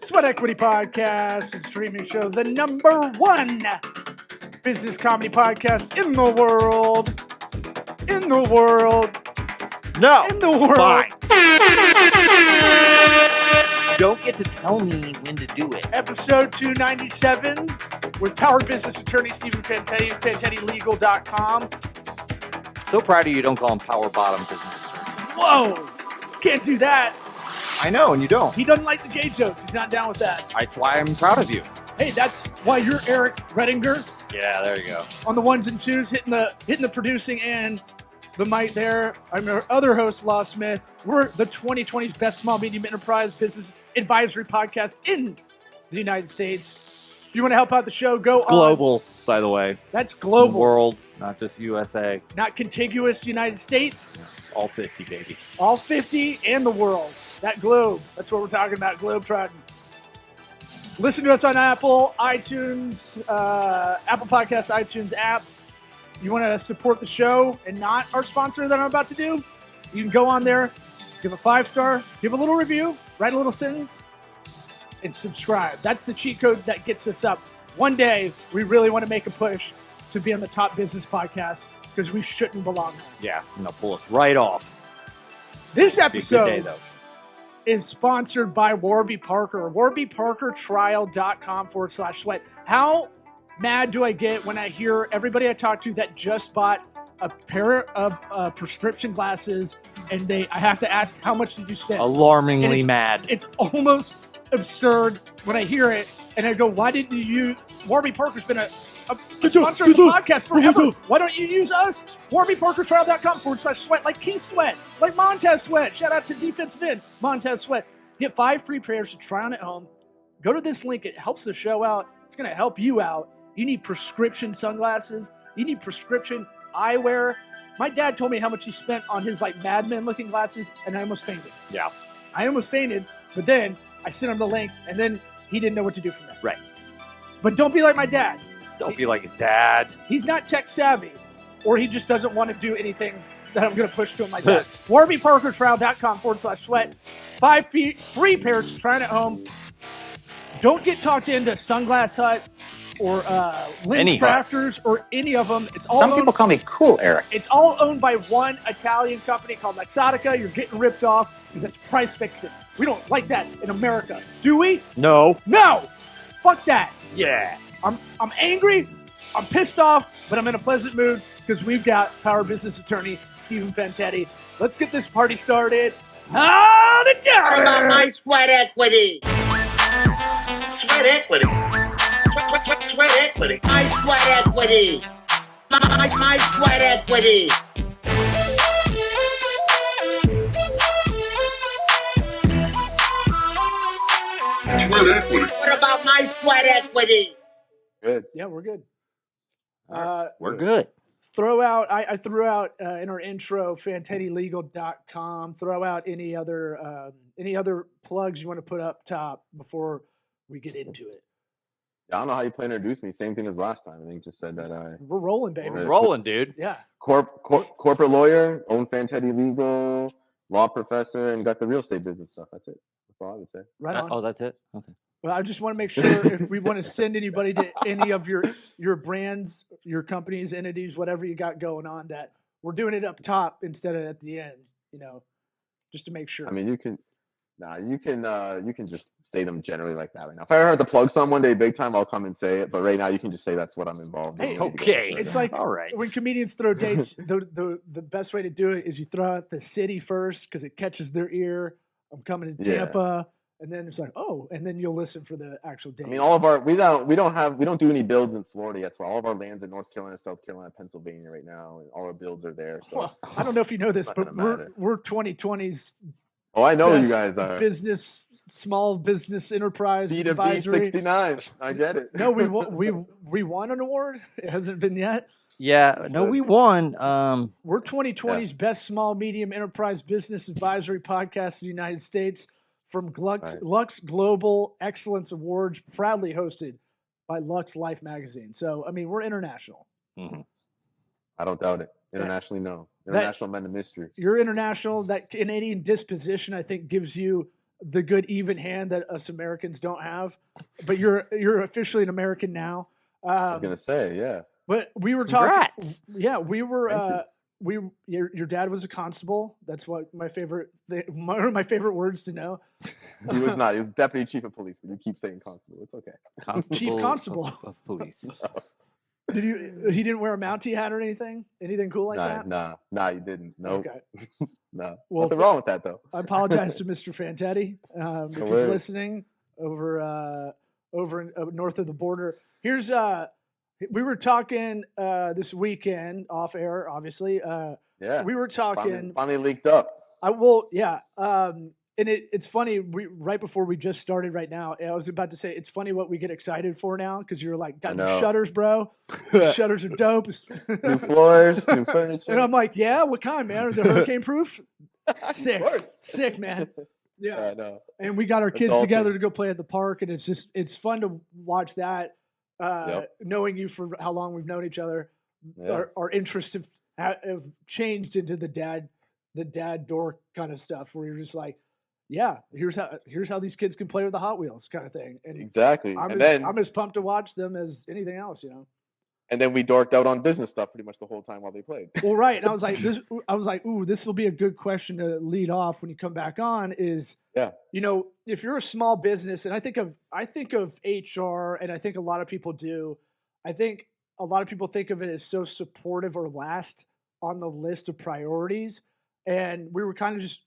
Sweat Equity Podcast and streaming show, the number one business comedy podcast in the world. In the world. No. In the world. Fine. You don't get to tell me when to do it. Episode 297 with Power Business Attorney Stephen Fantetti of FantettiLegal.com. So proud of you. Don't call him Power Bottom Business Attorney. Whoa. Can't do that. I know, and you don't. He doesn't like the gay jokes. He's not down with that. That's why I'm proud of you. Hey, that's why you're Eric Redinger Yeah, there you go. on the ones and twos, hitting the producing and the mic there. I'm your other host, Law Smith. We're the 2020's best small medium enterprise business advisory podcast in the United States. If you want to help out the show, go It's global, by the way. That's global. World, not just USA. Not contiguous United States. All 50, baby. All 50 and the world. That globe. That's what we're talking about, globe trotting. Listen to us on Apple, iTunes, Apple Podcasts, iTunes app. You want to support the show and not our sponsor that I'm about to do? You can go on there, give a 5-star, give a little review, write a little sentence, and subscribe. That's the cheat code that gets us up. One day, we really want to make a push to be on the top business podcast because we shouldn't belong there. Yeah, and they'll pull us right off. This Be a good episode day, though. is sponsored by Warby Parker. WarbyParkerTrial.com/sweat. How mad do I get when I hear everybody I talk to that just bought a pair of prescription glasses and I have to ask, how much did you spend? Alarmingly mad. It's almost absurd when I hear it. And I go, why didn't you use Warby Parker's been a sponsor of the podcast forever. Why don't you use us? WarbyParkerTrial.com/sweat, like Keith Sweat, like Montez Sweat. Shout out to defensive end, Montez Sweat. Get 5 free pairs to try on at home. Go to this link. It helps the show out. It's going to help you out. You need prescription sunglasses. You need prescription eyewear. My dad told me how much he spent on his like Mad Men looking glasses, and I almost fainted. Yeah. I almost fainted, but then I sent him the link, and then he didn't know what to do from there. Right. But don't be like my dad. Don't be like his dad. He's not tech savvy, or he just doesn't want to do anything that I'm going to push to him like that. WarbyParkerTrial.com/sweat. 5 free pairs to try on at home. Don't get talked into Sunglass Hut or Lens Crafters or any of them. It's all Some people call me Cool Eric. It's all owned by one Italian company called Luxottica. You're getting ripped off because that's price fixing. We don't like that in America, do we? No. No. Fuck that. Yeah. I'm angry, I'm pissed off, but I'm in a pleasant mood because we've got Power Business Attorney Stephen Fantetti. Let's get this party started. How to do What about my sweat equity? Sweat equity. Sweat equity. My sweat equity. My sweat equity. Sweat equity. What about my sweat equity? Good. Yeah, we're good. We're good. I threw out in our intro, FantettiLegal.com. Throw out any other plugs you want to put up top before we get into it. I don't know how you plan to introduce me. Same thing as last time. I think you just said that We're rolling, baby. We're rolling, dude. Yeah. corporate lawyer, own Fantetti Legal, law professor, and got the real estate business stuff. That's it. That's all I would say. Right on. Oh, that's it? Okay. Well, I just want to make sure if we want to send anybody to any of your brands, your companies, entities, whatever you got going on, that we're doing it up top instead of at the end, just to make sure. I mean, you can just say them generally like that right now. If I ever had to plug someone day big time, I'll come and say it. But right now, you can just say that's what I'm involved in. Hey, okay. It's like all right. When comedians throw dates, the best way to do it is you throw out the city first because it catches their ear. I'm coming to Tampa. And then it's like, oh, and then you'll listen for the actual date. I mean, all of our we don't do any builds in Florida yet. So all of our land's in North Carolina, South Carolina, Pennsylvania right now, and all our builds are there. So well, I don't know if you know this, Not but gonna matter. we're 2020's oh, I know best you guys are small business enterprise B2B advisory. 69. I get it. No, we won an award. It hasn't been yet. Yeah, no, we won. We're 2020's best small medium enterprise business advisory podcast in the United States. From Lux Global Excellence Awards, proudly hosted by Lux Life Magazine. So, I mean, we're international. Mm-hmm. I don't doubt it. Internationally, no. International men of mystery. You're international. That Canadian disposition, I think, gives you the good even hand that us Americans don't have. But you're officially an American now. I was gonna say, yeah. But we were Congrats. talking. Yeah, we were. Thank Your dad was a constable. That's what my favorite. One of my favorite words to know. He was not. He was deputy chief of police, but you keep saying constable. It's okay. Chief constable of police. He didn't wear a Mountie hat or anything? Anything cool like that? Nah, you didn't. Nope. Okay. No. Well, Nothing wrong with that though. I apologize to Mr. Fantetti if he's worries. listening over north of the border. Here's we were talking this weekend off air, obviously. Yeah. We were talking. Finally leaked up. And it's funny. Right before we just started, right now, I was about to say it's funny what we get excited for now because you're like, got new shutters, bro. Shutters are dope. New floors, new furniture. And I'm like, yeah, what kind, man? Are they hurricane proof? Sick, man. Yeah, I know. And we got our kids awesome. together to go play at the park, and it's fun to watch that. Knowing you for how long we've known each other, our interests have changed into the dad dork kind of stuff, where you're just like, yeah, here's how these kids can play with the Hot Wheels kind of thing. And exactly. I'm as pumped to watch them as anything else, And then we dorked out on business stuff pretty much the whole time while they played. Well, right. And I was like, ooh, this will be a good question to lead off when you come back on is, if you're a small business, and I think of HR, and I think a lot of people do, I think a lot of people think of it as so supportive or last on the list of priorities. And we were kind of just,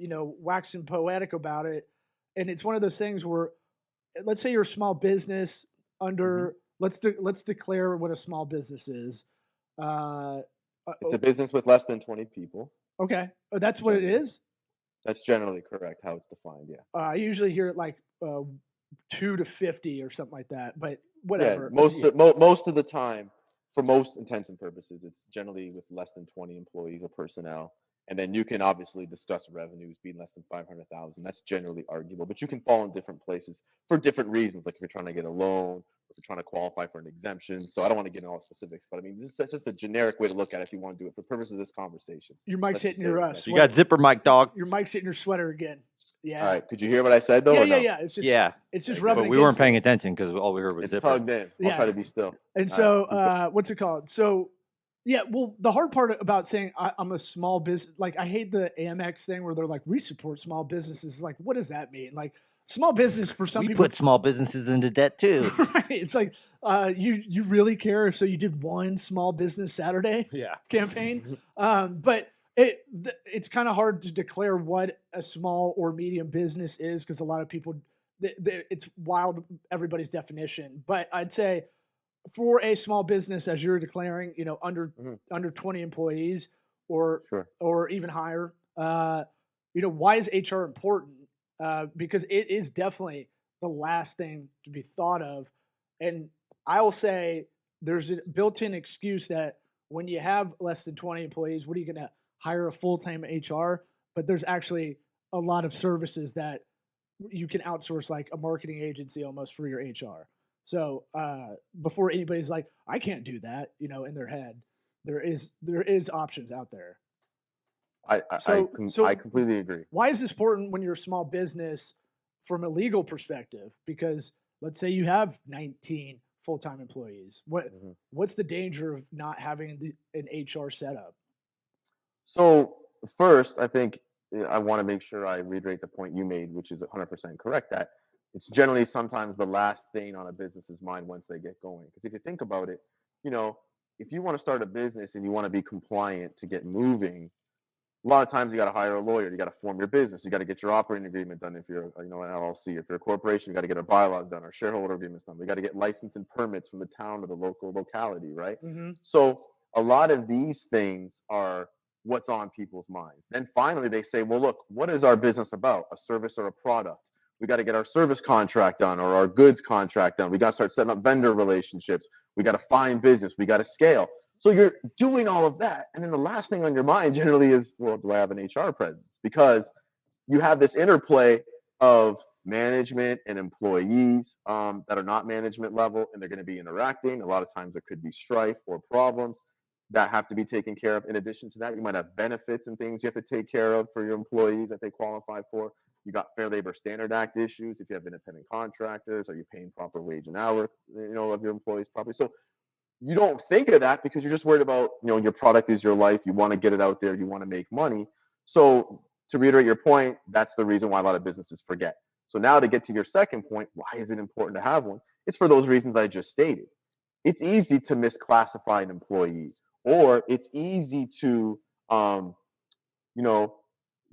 waxing poetic about it. And it's one of those things where, let's say you're a small business under, let's declare what a small business is. It's a business with less than 20 people. Okay. Oh, that's what it is? That's generally correct, how it's defined, yeah. I usually hear it like 2 to 50 or something like that, but whatever. Yeah, most of the time, for most intents and purposes, it's generally with less than 20 employees or personnel. And then you can obviously discuss revenues being less than 500,000. That's generally arguable, but you can fall in different places for different reasons. Like if you're trying to get a loan, if you're trying to qualify for an exemption. So I don't want to get into all the specifics, but I mean, that's just a generic way to look at it if you want to do it for purposes of this conversation. Your mic's hitting your sweater. You got zipper mic, dog. Your mic's hitting your sweater again. Yeah. All right. Could you hear what I said though? Yeah. It's just rubbing. But we weren't paying attention because all we heard was zipper. Tugged in. I'll try to be still. And so, what's it called? So. Yeah, well, the hard part about saying I'm a small business, like I hate the Amex thing where they're like, we support small businesses. Like, what does that mean? Like, small business for some people. We put small businesses into debt too. Right. It's like, you really care if you did one small business Saturday campaign. But it's kind of hard to declare what a small or medium business is because a lot of people, it's wild, everybody's definition. But I'd say, for a small business, as you're declaring, under 20 employees or even higher, why is HR important? Because it is definitely the last thing to be thought of. And I will say there's a built-in excuse that when you have less than 20 employees, what are you going to hire a full-time HR? But there's actually a lot of services that you can outsource, like a marketing agency almost for your HR. So before anybody's like, I can't do that, in their head, there is options out there. I completely agree. Why is this important when you're a small business from a legal perspective? Because let's say you have 19 full-time employees. What's the danger of not having an HR setup? So first, I think I want to make sure I reiterate the point you made, which is 100% correct, that it's generally sometimes the last thing on a business's mind once they get going. Because if you think about it, if you want to start a business and you want to be compliant to get moving, a lot of times you got to hire a lawyer. You got to form your business. You got to get your operating agreement done if you're an LLC. If you're a corporation, you got to get our bylaws done, our shareholder agreements done. We got to get license and permits from the town or the local locality, right? Mm-hmm. So a lot of these things are what's on people's minds. Then finally they say, well, look, what is our business about? A service or a product? We got to get our service contract done or our goods contract done. We got to start setting up vendor relationships. We got to find business. We got to scale. So you're doing all of that. And then the last thing on your mind generally is, well, do I have an HR presence? Because you have this interplay of management and employees that are not management level, and they're going to be interacting. A lot of times there could be strife or problems that have to be taken care of. In addition to that, you might have benefits and things you have to take care of for your employees that they qualify for. You got Fair Labor Standard Act issues. If you have independent contractors, are you paying proper wage and hour, of your employees properly? So you don't think of that because you're just worried about, your product is your life. You want to get it out there. You want to make money. So to reiterate your point, that's the reason why a lot of businesses forget. So now to get to your second point, why is it important to have one? It's for those reasons I just stated. It's easy to misclassify an employee, or it's easy to,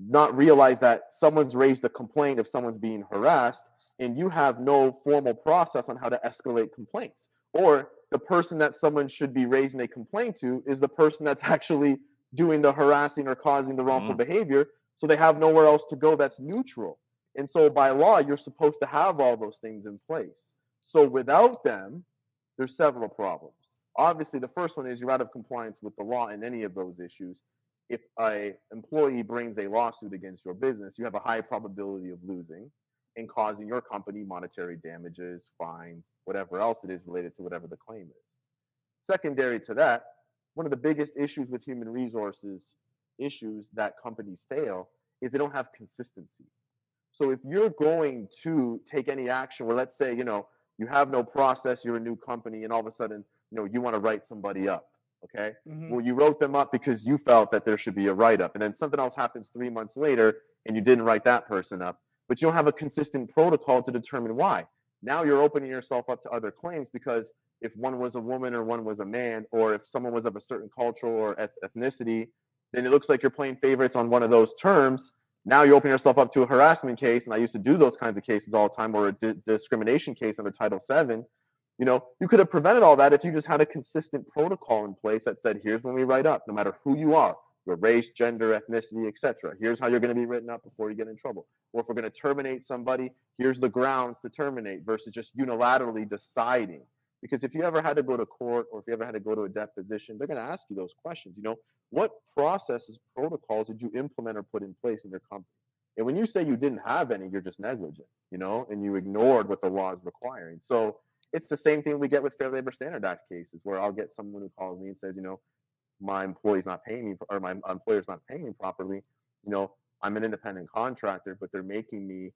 not realize that someone's raised a complaint if someone's being harassed, and you have no formal process on how to escalate complaints. Or the person that someone should be raising a complaint to is the person that's actually doing the harassing or causing the wrongful behavior. So they have nowhere else to go that's neutral. And so by law, you're supposed to have all those things in place. So without them, there's several problems. Obviously, the first one is you're out of compliance with the law in any of those issues. If an employee brings a lawsuit against your business, you have a high probability of losing and causing your company monetary damages, fines, whatever else it is related to whatever the claim is. Secondary to that, one of the biggest issues with human resources issues that companies fail is they don't have consistency. So if you're going to take any action where, let's say, you have no process, you're a new company, and all of a sudden, you want to write somebody up, okay? Well, you wrote them up because you felt that there should be a write-up, and then something else happens 3 months later, and you didn't write that person up, but you don't have a consistent protocol to determine why. Now you're opening yourself up to other claims because if one was a woman or one was a man, or if someone was of a certain cultural or ethnicity, then it looks like you're playing favorites on one of those terms. Now you open yourself up to a harassment case, and I used to do those kinds of cases all the time, or a discrimination case under Title VII. You could have prevented all that if you just had a consistent protocol in place that said, here's when we write up, no matter who you are, your race, gender, ethnicity, etc. Here's how you're going to be written up before you get in trouble. Or if we're going to terminate somebody, here's the grounds to terminate versus just unilaterally deciding. Because if you ever had to go to court or if you ever had to go to a deposition, they're going to ask you those questions. What processes, protocols did you implement or put in place in your company? And when you say you didn't have any, you're just negligent, and you ignored what the law is requiring. So it's the same thing we get with Fair Labor Standard Act cases, where I'll get someone who calls me and says, my employee's not paying me, or my employer's not paying me properly. I'm an independent contractor, but they're making me,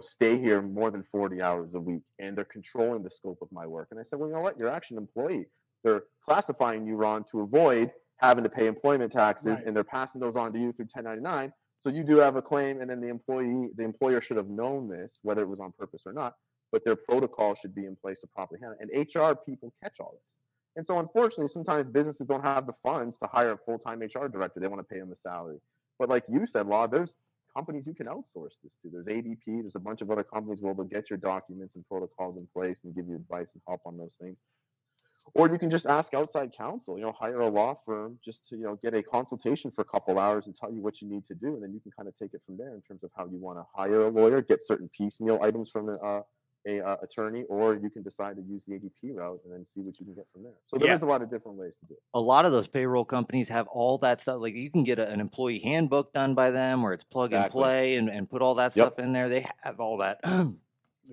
stay here more than 40 hours a week, and they're controlling the scope of my work. And I said, well, you know what? You're actually an employee. They're classifying you, Ron, to avoid having to pay employment taxes, right, and they're passing those on to you through 1099. So you do have a claim, and then the employer should have known this, whether it was on purpose or not, but their protocol should be in place to properly handle it. And HR people catch all this. And so unfortunately, sometimes businesses don't have the funds to hire a full-time HR director. They want to pay them a salary. But like you said, Law, there's companies you can outsource this to. There's ADP. There's a bunch of other companies where they'll get your documents and protocols in place and give you advice and help on those things. Or you can just ask outside counsel, hire a law firm just to, get a consultation for a couple hours and tell you what you need to do. And then you can kind of take it from there in terms of how you want to hire a lawyer, get certain piecemeal items from a attorney, or you can decide to use the ADP route and then see what you can get from there. So there's a lot of different ways to do it. A lot of those payroll companies have all that stuff. Like you can get an employee handbook done by them where it's plug and play and put all that stuff in there. They have all that.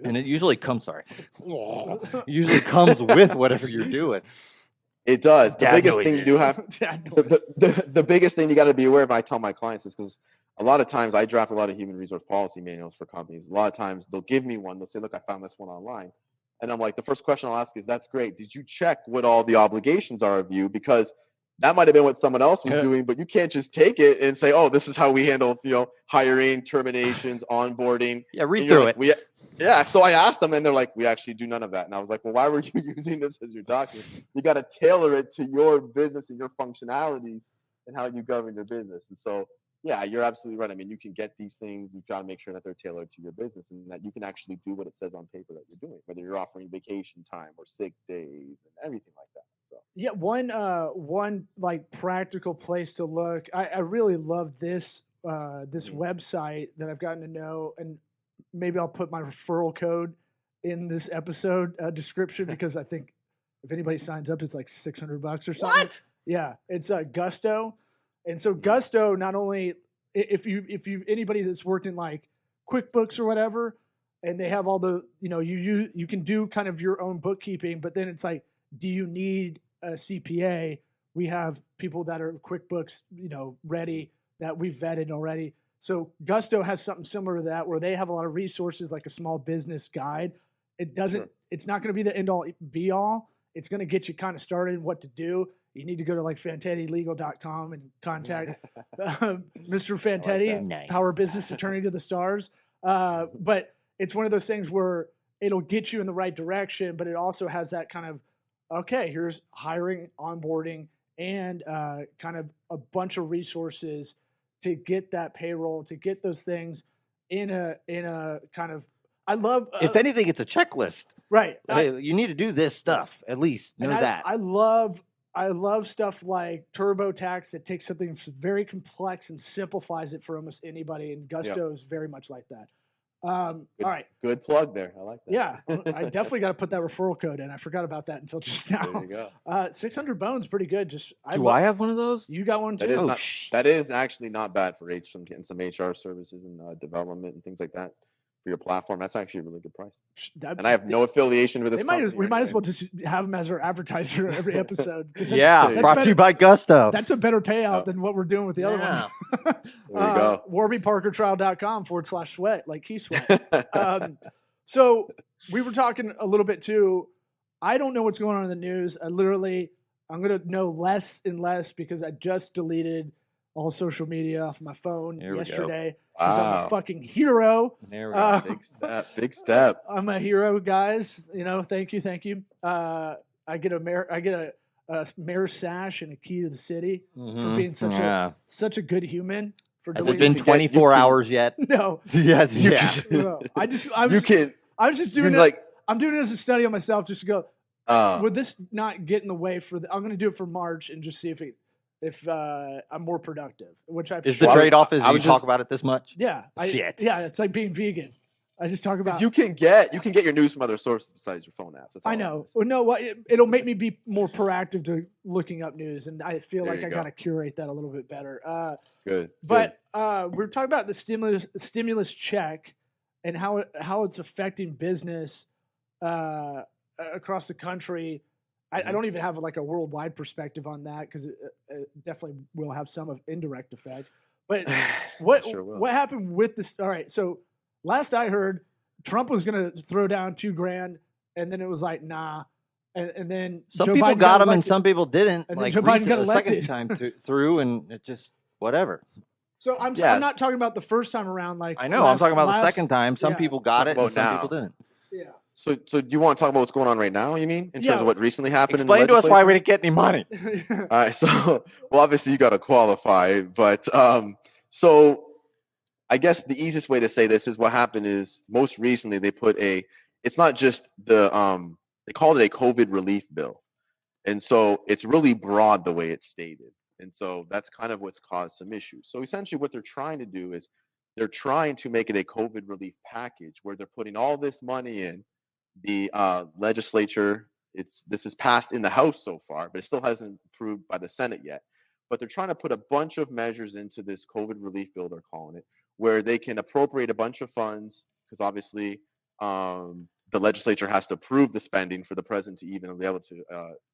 And it usually comes, with whatever you're doing. It does. The biggest thing you do have, the biggest thing you got to be aware of, I tell my clients, is because a lot of times I draft a lot of human resource policy manuals for companies. A lot of times they'll give me one. They'll say, look, I found this one online. And I'm like, the first question I'll ask is, that's great. Did you check what all the obligations are of you? Because that might have been what someone else was doing, but you can't just take it and say, oh, this is how we handle, hiring, terminations, onboarding. Yeah, read through it. So I asked them and they're like, we actually do none of that. And I was like, well, why were you using this as your document? You got to tailor it to your business and your functionalities and how you govern your business. And so, yeah, you're absolutely right. I mean, you can get these things. You've got to make sure that they're tailored to your business and that you can actually do what it says on paper that you're doing, whether you're offering vacation time or sick days and everything like that. So yeah, one like practical place to look. I really love this website that I've gotten to know, and maybe I'll put my referral code in this episode description because I think if anybody signs up, it's like $600 or something. What? Yeah, it's Gusto. And so Gusto, not only if you anybody that's worked in like QuickBooks or whatever, and they have all the you can do kind of your own bookkeeping, but then it's like, do you need a CPA? We have people that are QuickBooks ready that we've vetted already. So Gusto has something similar to that, where they have a lot of resources, like a small business guide. It doesn't. Sure. It's not going to be the end all be all. It's going to get you kind of started in what to do. You need to go to like FantettiLegal.com and contact Mr. Fantetti, Nice. Power Business Attorney to the Stars. But it's one of those things where it'll get you in the right direction, but it also has that kind of, okay, here's hiring, onboarding, and kind of a bunch of resources to get that payroll, to get those things in a kind of, I love. If anything, it's a checklist. Right. Hey, you need to do this stuff at least. Know that. I love stuff like TurboTax that takes something very complex and simplifies it for almost anybody. And Gusto is very much like that. All right. Good plug there. I like that. Yeah. I definitely got to put that referral code in. I forgot about that until just now. There you go. 600 bones, pretty good. Just Do I have one of those? You got one too? That is actually not bad for getting some HR services and development and things like that for your platform. That's actually a really good price. And I have no affiliation with this. We might as well just have them as our advertiser every episode. Brought to you by Gusto. That's a better payout than what we're doing with the other ones. There you go. WarbyParkerTrial.com/sweat, like he sweat. So we were talking a little bit too. I don't know what's going on in the news. I'm going to know less and less because I just deleted all social media off my phone yesterday. Because I'm a fucking hero. There we go. Big step. I'm a hero, guys. Thank you. I get a mayor's sash and a key to the city for being such a good human. Has it been 24 hours yet? No. Yes. Yeah. No. I'm just doing it. I'm doing it as a study on myself, just to go. Would this not get in the way I'm going to do it for March and just see if I'm more productive. Which I is the trade-off is you talk about it this much? Yeah. It's like being vegan. I just talk about. You can get your news from other sources besides your phone apps. I know. Well, no, it'll make me be more proactive to looking up news, and I feel like I got to curate that a little bit better. Good. But we're talking about the stimulus check and how it's affecting business across the country. I don't even have like a worldwide perspective on that because it definitely will have some indirect effect. But what happened with this? All right, so. Last I heard, Trump was going to throw down $2,000, and then it was like, nah. And then some Joe people Biden got them and some people didn't. And then Joe Biden got elected. Second time through, and it just whatever. So I'm not talking about the first time around. Like I know, I'm talking about the second time. Some people got it, and some people didn't. Yeah. So do you want to talk about what's going on right now? You mean in terms of what recently happened? Explain to us why we didn't get any money. All right. So obviously you got to qualify, but so. I guess the easiest way to say this is what happened is most recently they put it's not just they called it a COVID relief bill. And so it's really broad the way it's stated. And so that's kind of what's caused some issues. So essentially what they're trying to do is they're trying to make it a COVID relief package where they're putting all this money in the legislature. This is passed in the House so far, but it still hasn't approved by the Senate yet. But they're trying to put a bunch of measures into this COVID relief bill, they're calling it, where they can appropriate a bunch of funds because obviously the legislature has to approve the spending for the president to even be able to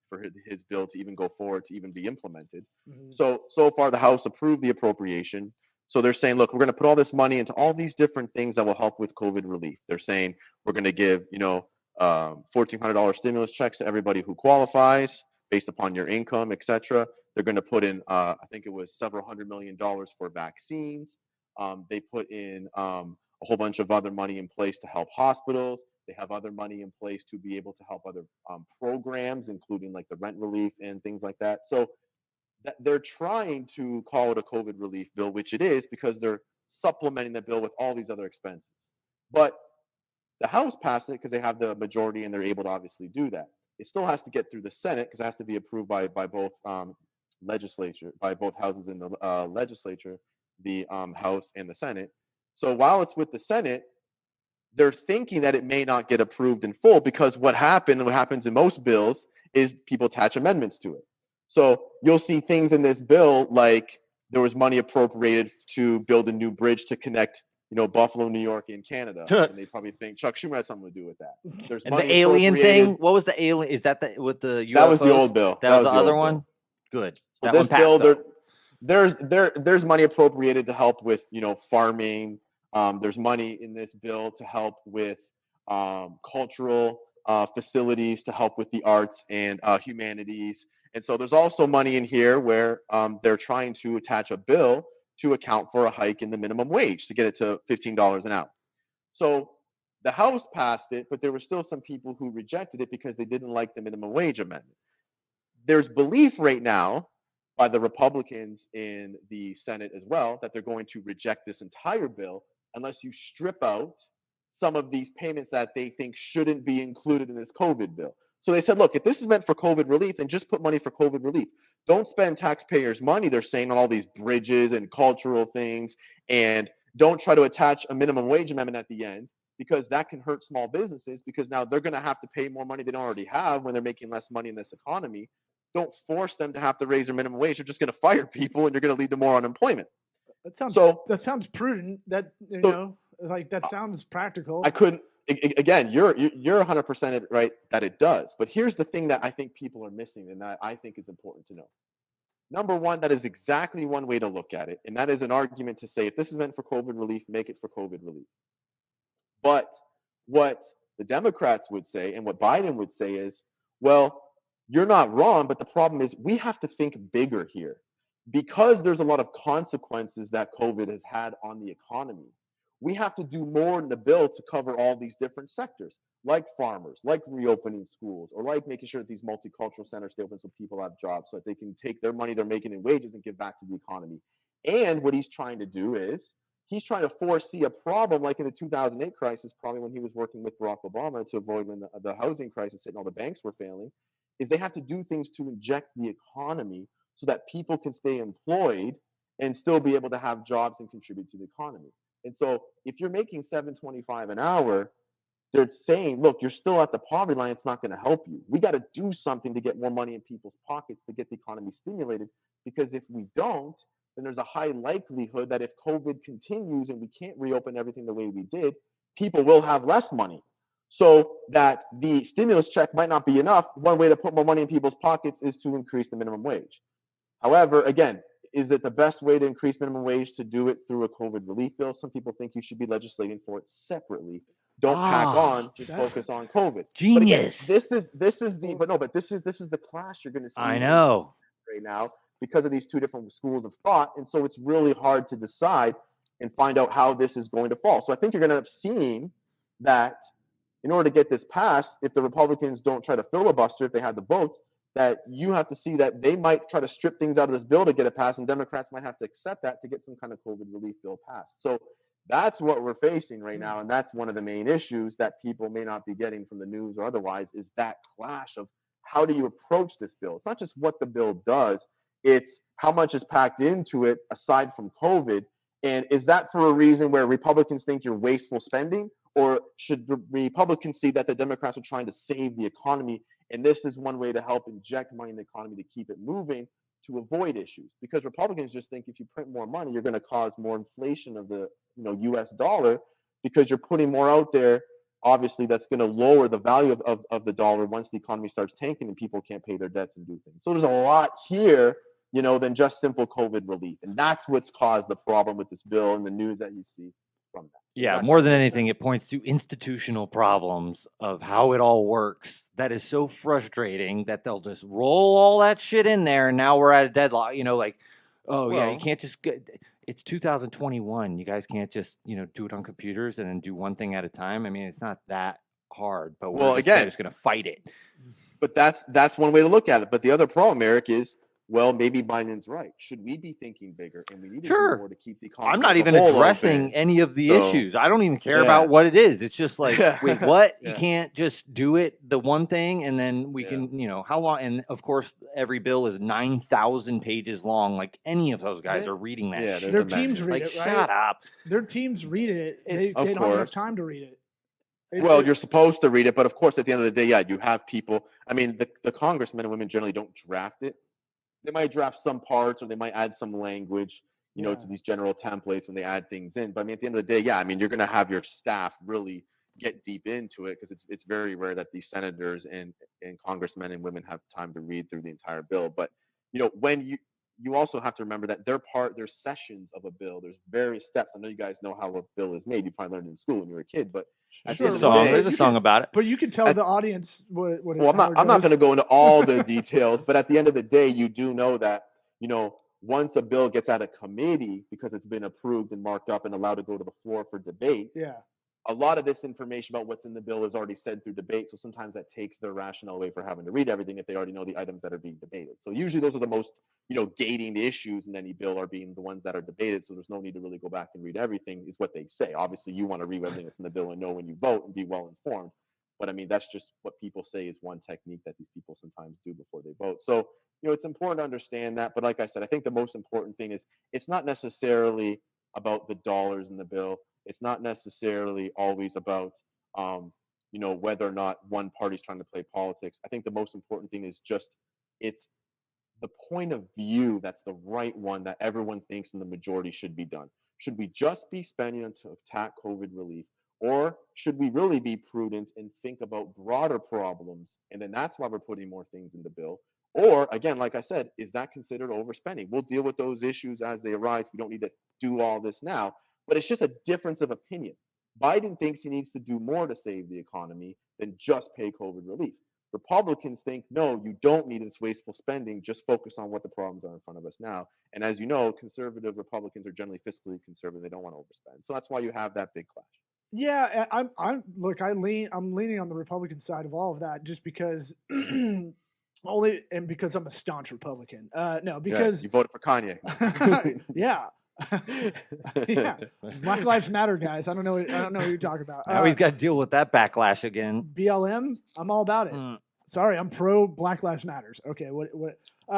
for his bill to even go forward to even be implemented. Mm-hmm. So far the House approved the appropriation. So they're saying, look, we're going to put all this money into all these different things that will help with COVID relief. They're saying we're going to give $1,400 stimulus checks to everybody who qualifies based upon your income, etc. They're going to put in I think it was several $100 million for vaccines. They put in a whole bunch of other money in place to help hospitals. They have other money in place to be able to help other programs, including like the rent relief and things like that. So they're trying to call it a COVID relief bill, which it is because they're supplementing the bill with all these other expenses. But the House passed it because they have the majority and they're able to obviously do that. It still has to get through the Senate because it has to be approved by both both houses in the legislature, the House and the Senate. So while it's with the Senate, they're thinking that it may not get approved in full because what happens in most bills is people attach amendments to it. So you'll see things in this bill like there was money appropriated to build a new bridge to connect, Buffalo, New York, and Canada. And they probably think Chuck Schumer had something to do with that. There's and the alien thing. What was the alien? Is that with the UFOs? That was the old bill. That was the other one. Good. So this bill, there's money appropriated to help with farming. There's money in this bill to help with cultural facilities, to help with the arts and humanities. And so there's also money in here where they're trying to attach a bill to account for a hike in the minimum wage to get it to $15 an hour. So the House passed it, but there were still some people who rejected it because they didn't like the minimum wage amendment. There's belief right now by the Republicans in the Senate as well that they're going to reject this entire bill unless you strip out some of these payments that they think shouldn't be included in this COVID bill. So they said, look, if this is meant for COVID relief, then just put money for COVID relief. Don't spend taxpayers' money, they're saying, on all these bridges and cultural things, and don't try to attach a minimum wage amendment at the end, because that can hurt small businesses, because now they're going to have to pay more money they don't already have when they're making less money in this economy. Don't force them to have to raise their minimum wage. You're just going to fire people and you're going to lead to more unemployment. That sounds prudent. That sounds practical. I couldn't. Again, you're 100% right that it does. But here's the thing that I think people are missing, and that I think is important to know. Number one, that is exactly one way to look at it, and that is an argument to say, if this is meant for COVID relief, make it for COVID relief. But what the Democrats would say and what Biden would say is, well, you're not wrong, but the problem is we have to think bigger here, because there's a lot of consequences that COVID has had on the economy. We have to do more in the bill to cover all these different sectors, like farmers, like reopening schools, or like making sure that these multicultural centers stay open so people have jobs, so that they can take their money they're making in wages and give back to the economy. And what he's trying to do is he's trying to foresee a problem like in the 2008 crisis, probably when he was working with Barack Obama to avoid when the housing crisis hit and all the banks were failing, is they have to do things to inject the economy so that people can stay employed and still be able to have jobs and contribute to the economy. And so if you're making $7.25 an hour, they're saying, look, you're still at the poverty line. It's not going to help you. We got to do something to get more money in people's pockets to get the economy stimulated, because if we don't, then there's a high likelihood that if COVID continues and we can't reopen everything the way we did, people will have less money. So that the stimulus check might not be enough. One way to put more money in people's pockets is to increase the minimum wage. However, again, is it the best way to increase minimum wage to do it through a COVID relief bill? Some people think you should be legislating for it separately. Don't pack on, just focus on COVID. Genius. But again, this is the clash you're going to see. I know right now, because of these two different schools of thought. And so it's really hard to decide and find out how this is going to fall. So I think you're going to end up seeing that in order to get this passed, if the Republicans don't try to filibuster, if they had the votes, that you have to see that they might try to strip things out of this bill to get it passed, and Democrats might have to accept that to get some kind of COVID relief bill passed. So that's what we're facing right now, and that's one of the main issues that people may not be getting from the news or otherwise, is that clash of how do you approach this bill? It's not just what the bill does, it's how much is packed into it aside from COVID, and is that for a reason where Republicans think you're wasteful spending, or should the Republicans see that the Democrats are trying to save the economy, and this is one way to help inject money in the economy to keep it moving, to avoid issues? Because Republicans just think if you print more money, you're going to cause more inflation of the U.S. dollar, because you're putting more out there. Obviously, that's going to lower the value of the dollar once the economy starts tanking and people can't pay their debts and do things. So there's a lot here, than just simple COVID relief. And that's what's caused the problem with this bill and the news that you see from that. Yeah, more than anything, it points to institutional problems of how it all works. That is so frustrating that they'll just roll all that shit in there, and now we're at a deadlock. Yeah, you can't just get. It's 2021. You guys can't just do it on computers and then do one thing at a time. I mean, it's not that hard. But we're just going to fight it. But that's one way to look at it. But the other problem, Eric, is, well, maybe Biden's right. Should we be thinking bigger? And we need to do more to keep the economy. I'm not even addressing any of the issues. I don't even care about what it is. It's just like, wait, what? You can't just do it, the one thing, and then we can, how long? And of course, every bill is 9,000 pages long. Like any of those guys are reading that shit. Their teams read it, right? Shut up. Their teams read it. They don't have enough time to read it. Well, you're supposed to read it, but of course, at the end of the day, you have people. I mean, the congressmen and women generally don't draft it. They might draft some parts, or they might add some language, to these general templates when they add things in. But I mean, at the end of the day, you're going to have your staff really get deep into it, because it's very rare that these senators and congressmen and women have time to read through the entire bill. But when you also have to remember that there's sessions of a bill. There's various steps. I know you guys know how a bill is made. You probably learned it in school when you were a kid, but at the end of the day, There's a song about it. But you can tell the audience what well, I'm not going to go into all the details, but at the end of the day, you do know that, once a bill gets out of committee because it's been approved and marked up and allowed to go to the floor for debate, a lot of this information about what's in the bill is already said through debate. So sometimes that takes their rationale away for having to read everything if they already know the items that are being debated. So usually those are the most, gating issues in any bill are being the ones that are debated. So there's no need to really go back and read everything is what they say. Obviously you want to read everything that's in the bill and know when you vote and be well informed. But I mean, that's just what people say is one technique that these people sometimes do before they vote. So, it's important to understand that. But like I said, I think the most important thing is it's not necessarily about the dollars in the bill. It's not necessarily always about, whether or not one party's trying to play politics. I think the most important thing is just it's the point of view that's the right one that everyone thinks in the majority should be done. Should we just be spending to attack COVID relief? Or should we really be prudent and think about broader problems? And then that's why we're putting more things in the bill. Or again, like I said, is that considered overspending? We'll deal with those issues as they arise. We don't need to do all this now, but it's just a difference of opinion. Biden thinks he needs to do more to save the economy than just pay COVID relief. Republicans think, no, you don't need this wasteful spending. Just focus on what the problems are in front of us now. And as you know, conservative Republicans are generally fiscally conservative. They don't want to overspend. So that's why you have that big clash. Yeah, I'm leaning on the Republican side of all of that just because because I'm a staunch Republican. No, because you voted for Kanye. yeah. Yeah. Black Lives Matter, guys. I don't know what you're talking about. Now he's got to deal with that backlash again. BLM, I'm all about it. Sorry, I'm pro Black Lives Matters. Okay,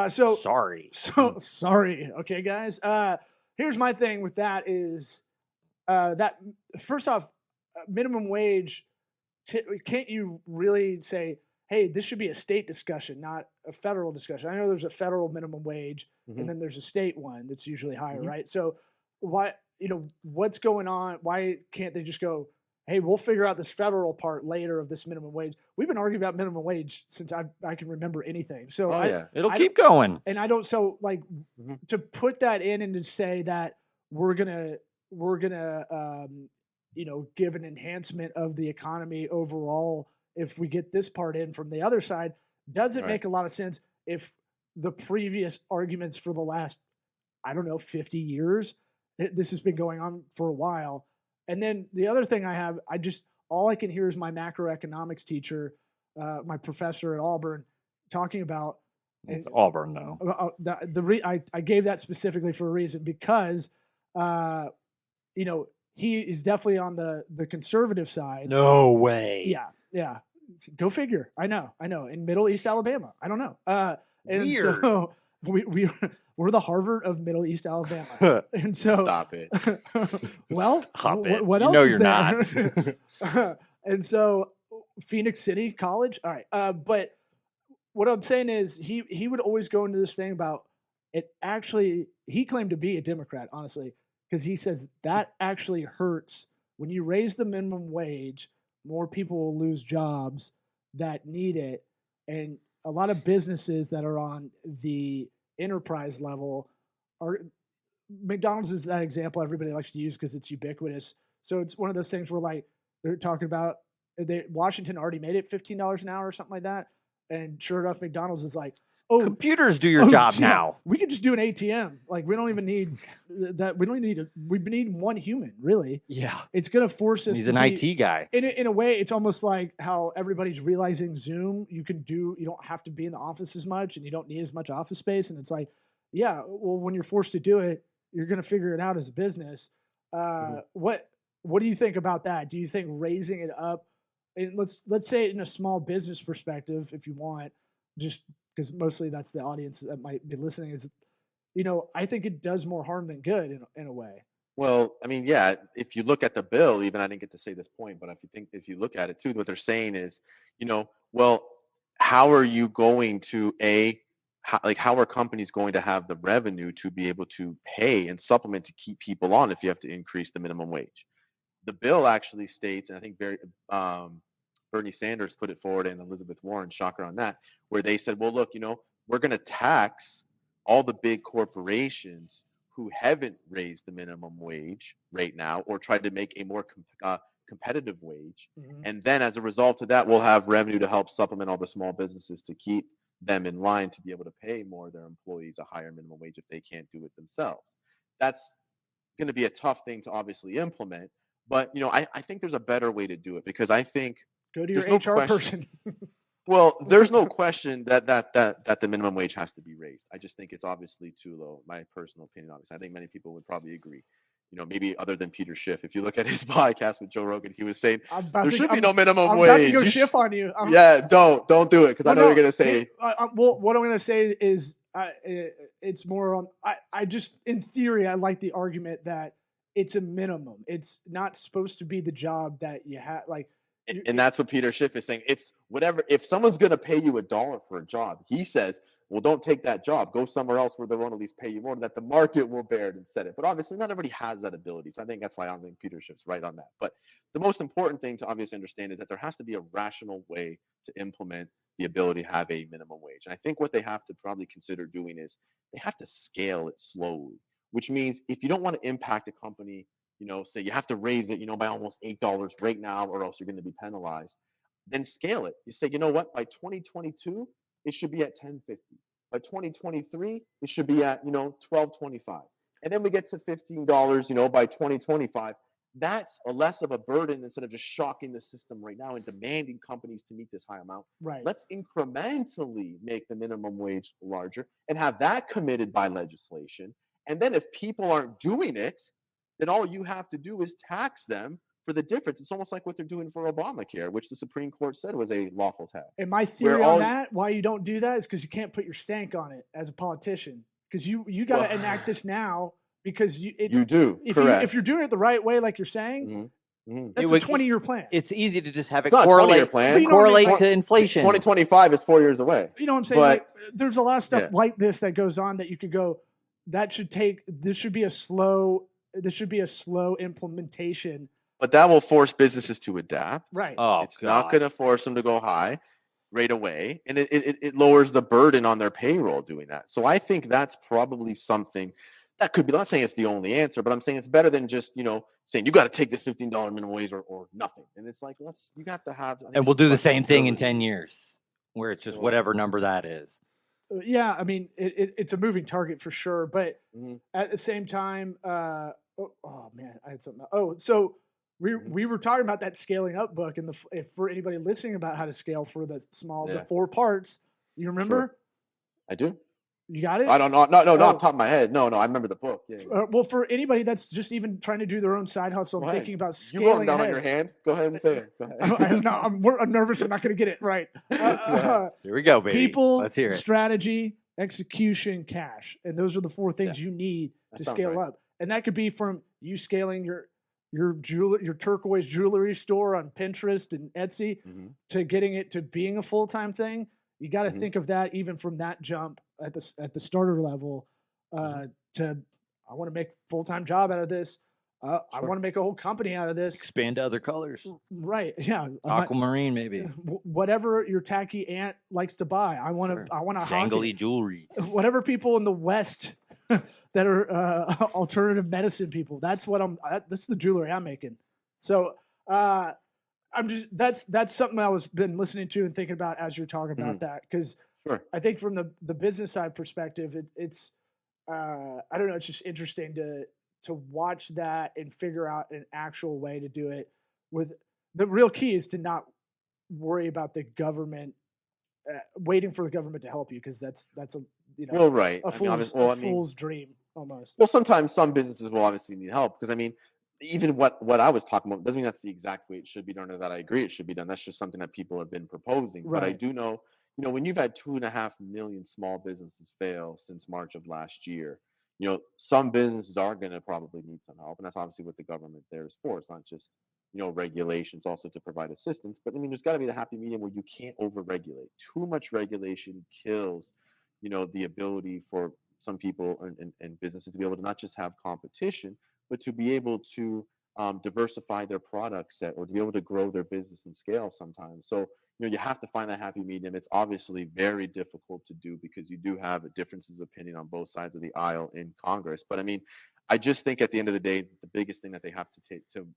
sorry. So sorry. Okay, guys. Here's my thing with that is that first off, minimum wage, can't you really say, hey, this should be a state discussion, not a federal discussion? I know there's a federal minimum wage and then there's a state one that's usually higher, right? So why, what's going on? Why can't they just go, hey, we'll figure out this federal part later of this minimum wage? We've been arguing about minimum wage since I can remember anything. So it'll keep going. And I don't, to put that in and to say that we're gonna give an enhancement of the economy overall if we get this part in from the other side doesn't make a lot of sense if the previous arguments for the last, 50 years, this has been going on for a while. And then the other thing I have, all I can hear is my macroeconomics teacher, my professor at Auburn, talking about. It's Auburn, though. I gave that specifically for a reason because, he is definitely on the conservative side. No way. Yeah. Go figure. I know. In Middle East Alabama. I don't know. And Weird. So we're the Harvard of Middle East Alabama. And so Stop it. Well, Stop it. What You else know is you're there? not. And so Phoenix City College. All right. But what I'm saying is he would always go into this thing about it. Actually, he claimed to be a Democrat, honestly, because he says that actually hurts when you raise the minimum wage. More people will lose jobs that need it, and a lot of businesses that are on the enterprise level are. McDonald's is that example everybody likes to use because it's ubiquitous. So it's one of those things where they're talking about Washington already made it $15 an hour or something like that, and sure enough, McDonald's is like, oh, computers do your job now. We could just do an ATM. We don't even need that. We need one human, really. Yeah. It's going to force us. He's an IT guy. In a way, it's almost like how everybody's realizing Zoom, you don't have to be in the office as much and you don't need as much office space. And it's like, yeah, well, when you're forced to do it, you're going to figure it out as a business. What do you think about that? Do you think raising it up, and let's say it in a small business perspective, if you want, just because mostly that's the audience that might be listening, is, I think it does more harm than good in a way. Well, I mean, yeah, if you look at the bill, even I didn't get to say this point, but if you look at it too, what they're saying is, well, how are you going to how are companies going to have the revenue to be able to pay and supplement to keep people on if you have to increase the minimum wage? The bill actually states, and I think Bernie Sanders put it forward and Elizabeth Warren, shocker on that, where they said, well, look, we're going to tax all the big corporations who haven't raised the minimum wage right now or tried to make a more competitive wage. Mhm. And then as a result of that, we'll have revenue to help supplement all the small businesses to keep them in line to be able to pay more of their employees a higher minimum wage if they can't do it themselves. That's going to be a tough thing to obviously implement. But, I think there's a better way to do it, because I think Go to your there's no HR question. person. Well, there's no question that the minimum wage has to be raised. I just think it's obviously too low. My personal opinion, obviously. I think many people would probably agree. Maybe other than Peter Schiff. If you look at his podcast with Joe Rogan, he was saying there should be no minimum I'm wage. about to go Schiff on you. Yeah, don't do it, because I know you're going to say. Well, what I'm going to say is it's more on. I just, in theory, I like the argument that it's a minimum. It's not supposed to be the job that you have. Like, and that's what Peter Schiff is saying. It's whatever. If someone's going to pay you $1 for a job, he says, well, don't take that job. Go somewhere else where they won't at least pay you more, that the market will bear it and set it. But obviously, not everybody has that ability. So I think that's why I don't think Peter Schiff's right on that. But the most important thing to obviously understand is that there has to be a rational way to implement the ability to have a minimum wage. And I think what they have to probably consider doing is they have to scale it slowly, which means if you don't want to impact a company, say you have to raise it, by almost $8 right now, or else you're going to be penalized, then scale it. You say, you know what, by 2022, it should be at $10.50. By 2023, it should be at, $12.25. And then we get to $15, by 2025. That's a less of a burden instead of just shocking the system right now and demanding companies to meet this high amount. Right. Let's incrementally make the minimum wage larger and have that committed by legislation. And then if people aren't doing it, then all you have to do is tax them for the difference. It's almost like what they're doing for Obamacare, which the Supreme Court said was a lawful tax. And my theory on that, why you don't do that, is because you can't put your stank on it as a politician. Because you got to enact this now, because you do. If you're doing it the right way, like you're saying, that's a 20-year plan. It's easy to just have it correlate to inflation. 2025 is 4 years away. You know what I'm saying? Like, there's a lot of stuff like this that goes on that you could go, this should be a slow implementation. But that will force businesses to adapt. Right. It's not going to force them to go high right away. And it lowers the burden on their payroll doing that. So I think that's probably something that could be, I'm not saying it's the only answer, but I'm saying it's better than just, saying you got to take this $15 minimum wage or nothing. And it's like, you have to have. And we'll do the same thing in 10 years where it's just whatever number that is. Yeah. I mean, it's a moving target for sure. But at the same time, oh man, I had something. So we were talking about that scaling up book, and if for anybody listening about how to scale for the 4 parts, you remember? Sure. I do. You got it? I don't know. No, not off the top of my head. No, I remember the book. Yeah. Well, for anybody that's just even trying to do their own side hustle and thinking about scaling, you wrote it down on your hand. Go ahead and say it. Go ahead. I'm nervous. I'm not going to get it right. Here we go, baby. People, let's hear it. Strategy, execution, cash, and those are the 4 things you need to scale up. And that could be from you scaling your turquoise jewelry store on Pinterest and Etsy to getting it to being a full-time thing. You got to think of that even from that jump at the starter level. I want to make a full-time job out of this. I want to make a whole company out of this. Expand to other colors. Right. Yeah. Aquamarine, maybe. Whatever your tacky aunt likes to buy. I want to jangly jewelry. Whatever people in the West that are alternative medicine people. That's this is the jewelry I'm making. So I'm just that's something I was been listening to and thinking about as you're talking about that, because I think from the business side perspective, it's I don't know, it's just interesting to watch that and figure out an actual way to do it. With the real key is to not worry about the government waiting for the government to help you, because that's a a fool's dream almost. Well, sometimes some businesses will obviously need help, because even what I was talking about doesn't mean that's the exact way it should be done, or that I agree it should be done. That's just something that people have been proposing. Right. But I do know, when you've had 2.5 million small businesses fail since March of last year, some businesses are going to probably need some help, and that's obviously what the government there is for. It's not just regulations, also to provide assistance. But there's got to be the happy medium where you can't over-regulate. Too much regulation kills, the ability for some people and businesses to be able to not just have competition, but to be able to diversify their product set or to be able to grow their business and scale sometimes. So, you have to find that happy medium. It's obviously very difficult to do because you do have differences of opinion on both sides of the aisle in Congress. But I mean, I just think at the end of the day, the biggest thing that they have to take to,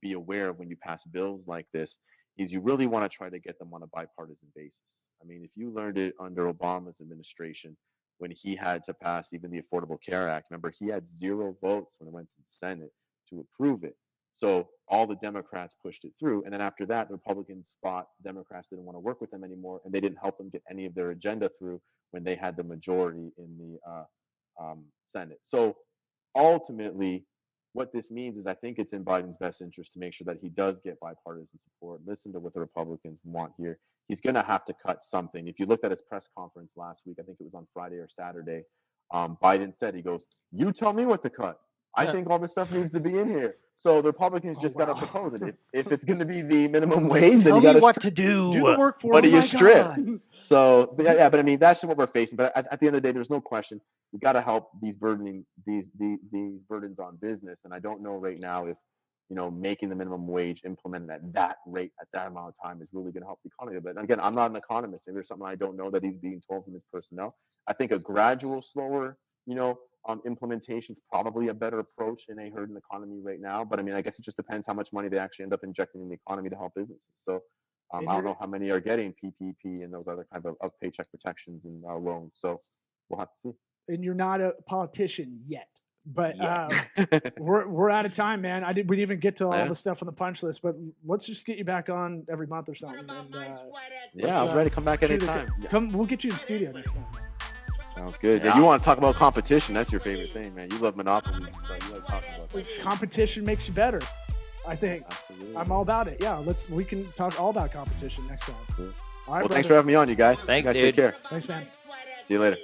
be aware of when you pass bills like this is you really want to try to get them on a bipartisan basis. I mean, if you learned it under Obama's administration, when he had to pass even the Affordable Care Act, remember, he had 0 votes when it went to the Senate to approve it. So all the Democrats pushed it through. And then after that, the Republicans thought Democrats didn't want to work with them anymore. And they didn't help them get any of their agenda through when they had the majority in the Senate. So ultimately, what this means is I think it's in Biden's best interest to make sure that he does get bipartisan support, listen to what the Republicans want here. He's going to have to cut something. If you looked at his press conference last week, I think it was on Friday or Saturday, Biden said, he goes, "You tell me what to cut. I think all this stuff needs to be in here." So the Republicans just got to propose it. If it's going to be the minimum wage, then Tell you got me to what to do. Do the work for What him. do you My strip? God. So, but I mean, that's what we're facing. But at the end of the day, there's no question we got to help these burdens on business. And I don't know right now if making the minimum wage implemented at that rate at that amount of time is really going to help the economy. But again, I'm not an economist. Maybe there's something I don't know that he's being told from his personnel. I think a gradual, slower, implementation is probably a better approach in a hurting economy right now. But I mean, I guess it just depends how much money they actually end up injecting in the economy to help businesses. So I don't know how many are getting PPP and those other kinds of paycheck protections and loans. So we'll have to see. And you're not a politician yet. But we're out of time, man. We didn't even get to all the stuff on the punch list, but let's just get you back on every month or something. And, I'm ready to come back anytime. We'll get you in the studio next time. Sounds good. Yeah. You want to talk about competition? That's your favorite thing, man. You love monopolies and stuff. You like talking about that. Competition makes you better, I think. Absolutely. I'm all about it. Yeah, we can talk all about competition next time. Cool. All right, thanks for having me on, you guys. Thanks, you guys dude. Take care. Thanks, man. See you later.